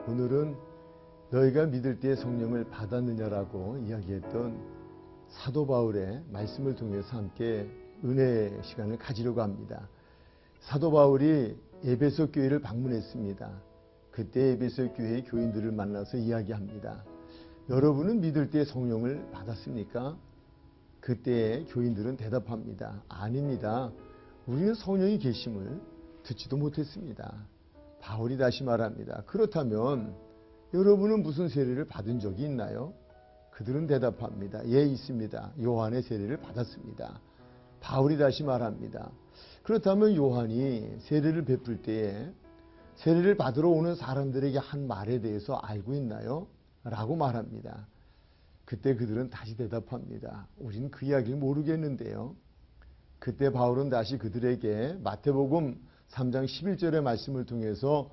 오늘은 너희가 믿을 때 성령을 받았느냐라고 이야기했던 사도 바울의 말씀을 통해서 함께 은혜의 시간을 가지려고 합니다. 사도 바울이 에베소 교회를 방문했습니다. 그때 에베소 교회의 교인들을 만나서 이야기합니다. 여러분은 믿을 때 성령을 받았습니까? 그때 교인들은 대답합니다. 아닙니다. 우리는 성령이 계심을 듣지도 못했습니다. 바울이 다시 말합니다. 그렇다면 여러분은 무슨 세례를 받은 적이 있나요? 그들은 대답합니다. 예, 있습니다. 요한의 세례를 받았습니다. 바울이 다시 말합니다. 그렇다면 요한이 세례를 베풀 때에 세례를 받으러 오는 사람들에게 한 말에 대해서 알고 있나요? 라고 말합니다. 그때 그들은 다시 대답합니다. 우린 그 이야기를 모르겠는데요. 그때 바울은 다시 그들에게 마태복음 3장 11절의 말씀을 통해서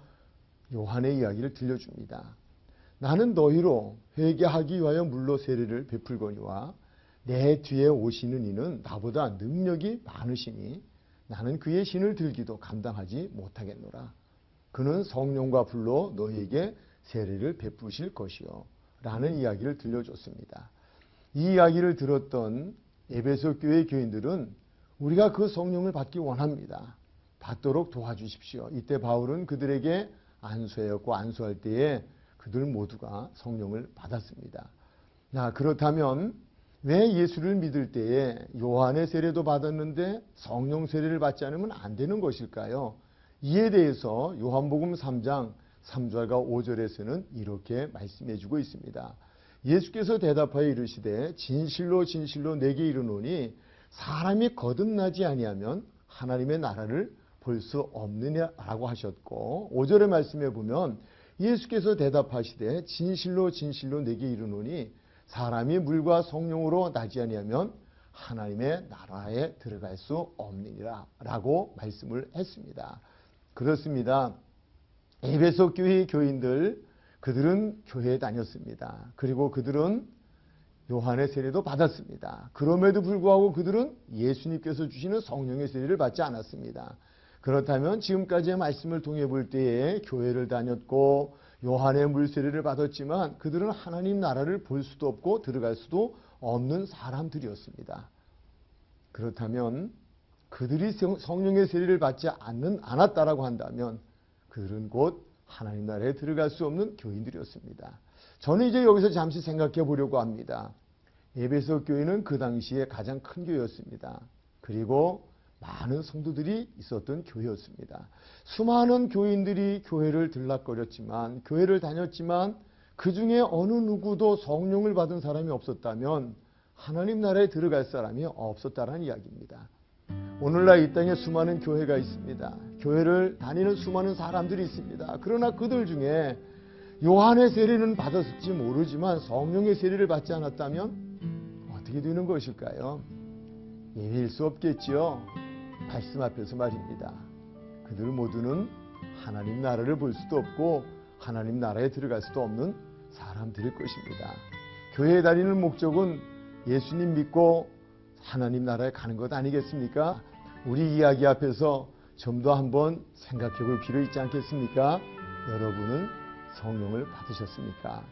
요한의 이야기를 들려줍니다. 나는 너희로 회개하기 위하여 물로 세례를 베풀거니와 내 뒤에 오시는 이는 나보다 능력이 많으시니 나는 그의 신을 들기도 감당하지 못하겠노라. 그는 성령과 불로 너희에게 세례를 베푸실 것이요 라는 이야기를 들려줬습니다. 이 이야기를 들었던 에베소 교회 교인들은 우리가 그 성령을 받기 원합니다. 받도록 도와주십시오. 이때 바울은 그들에게 안수하였고 안수할 때에 그들 모두가 성령을 받았습니다. 그렇다면 왜 예수를 믿을 때에 요한의 세례도 받았는데 성령 세례를 받지 않으면 안 되는 것일까요? 이에 대해서 요한복음 3장 3절과 5절에서는 이렇게 말씀해 주고 있습니다. 예수께서 대답하여 이르시되 진실로 진실로 내게 이르노니 사람이 거듭나지 아니하면 하나님의 나라를 볼 수 없느냐라고 하셨고 5절의 말씀에 보면 예수께서 대답하시되 진실로 진실로 내게 이르노니 사람이 물과 성령으로 나지 아니하면 하나님의 나라에 들어갈 수 없느니라 라고 말씀을 했습니다. 그렇습니다. 에베소 교회 교인들 그들은 교회에 다녔습니다. 그리고 그들은 요한의 세례도 받았습니다. 그럼에도 불구하고 그들은 예수님께서 주시는 성령의 세례를 받지 않았습니다. 그렇다면 지금까지의 말씀을 통해 볼 때에 교회를 다녔고 요한의 물세례를 받았지만 그들은 하나님 나라를 볼 수도 없고 들어갈 수도 없는 사람들이었습니다. 그렇다면 그들이 성령의 세례를 받지 않았다라고 한다면 그들은 곧 하나님 나라에 들어갈 수 없는 교인들이었습니다. 저는 이제 여기서 잠시 생각해 보려고 합니다. 에베소 교회는 그 당시에 가장 큰 교회였습니다. 그리고 많은 성도들이 있었던 교회였습니다. 수많은 교인들이 교회를 들락거렸지만 교회를 다녔지만 그 중에 어느 누구도 성령을 받은 사람이 없었다면 하나님 나라에 들어갈 사람이 없었다는 이야기입니다. 오늘날 이 땅에 수많은 교회가 있습니다. 교회를 다니는 수많은 사람들이 있습니다. 그러나 그들 중에 요한의 세례는 받았을지 모르지만 성령의 세례를 받지 않았다면 어떻게 되는 것일까요? 예외일 수 없겠지요. 말씀 앞에서 말입니다. 그들 모두는 하나님 나라를 볼 수도 없고 하나님 나라에 들어갈 수도 없는 사람들일 것입니다. 교회에 다니는 목적은 예수님 믿고 하나님 나라에 가는 것 아니겠습니까? 우리 이야기 앞에서 좀 더 한번 생각해 볼 필요 있지 않겠습니까? 여러분은 성령을 받으셨습니까?